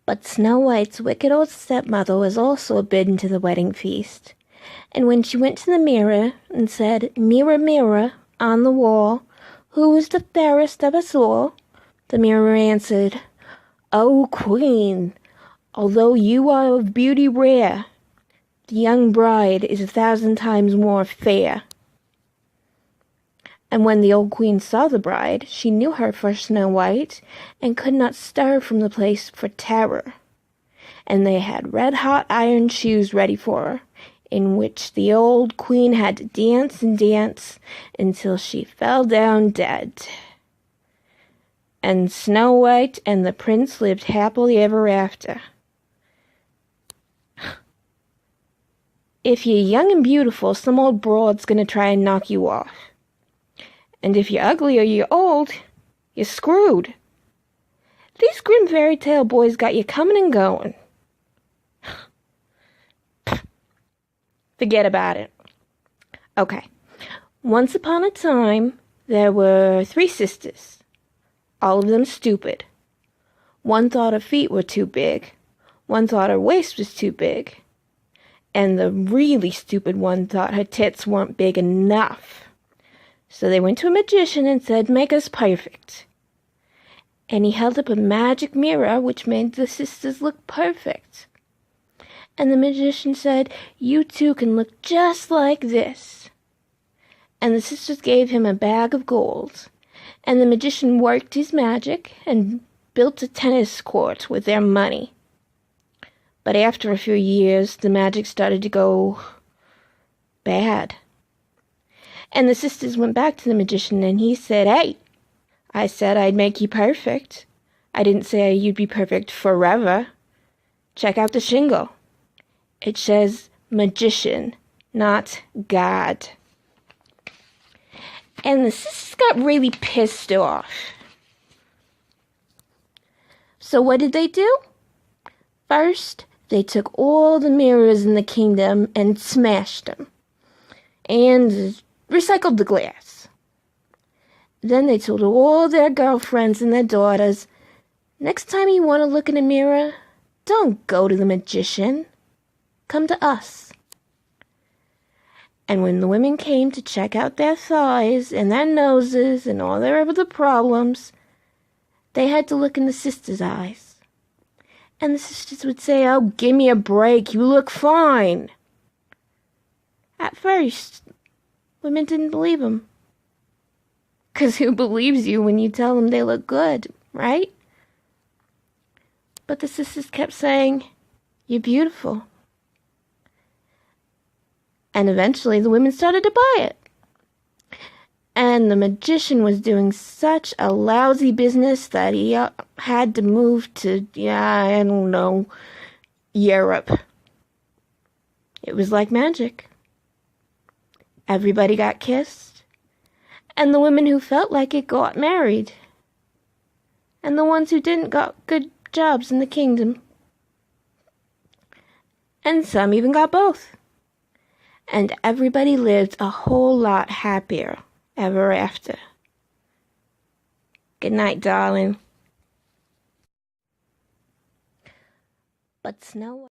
But Snow White's wicked old stepmother was also bidden to the wedding feast, and when she went to the mirror and said, "Mirror, mirror, on the wall, who is the fairest of us all?" the mirror answered, "O Queen, although you are of beauty rare, the young bride is 1,000 times more fair." And when the old queen saw the bride, she knew her for Snow White, and could not stir from the place for terror. And they had red-hot iron shoes ready for her, in which the old queen had to dance and dance until she fell down dead. And Snow White and the prince lived happily ever after. If you're young and beautiful, some old broad's gonna try and knock you off. And if you're ugly or you're old, you're screwed. These grim fairy tale boys got you coming and going. Forget about it. Okay. Once upon a time, there were 3 sisters, all of them stupid. One thought her feet were too big, one thought her waist was too big, and the really stupid one thought her tits weren't big enough. So they went to a magician and said, "Make us perfect." And he held up a magic mirror which made the sisters look perfect. And the magician said, "You two can look just like this." And the sisters gave him a bag of gold. And the magician worked his magic and built a tennis court with their money. But after a few years, the magic started to go bad. And the sisters went back to the magician, and he said, "Hey, I said I'd make you perfect. I didn't say you'd be perfect forever. Check out the shingle. It says magician, not God." And the sisters got really pissed off. So what did they do? First, they took all the mirrors in the kingdom and smashed them, and recycled the glass. Then they told all their girlfriends and their daughters, "Next time you want to look in a mirror, don't go to the magician. Come to us." And when the women came to check out their thighs and their noses and all their other problems, they had to look in the sisters' eyes. And the sisters would say, "Oh, give me a break, you look fine." At first, women didn't believe them. 'Cause who believes you when you tell them they look good, right? But the sisters kept saying, "You're beautiful." And eventually the women started to buy it. And the magician was doing such a lousy business that he had to move to, Europe. It was like magic. Everybody got kissed, and the women who felt like it got married, and the ones who didn't got good jobs in the kingdom. And some even got both. And everybody lived a whole lot happier ever after. Good night, darling. But Snow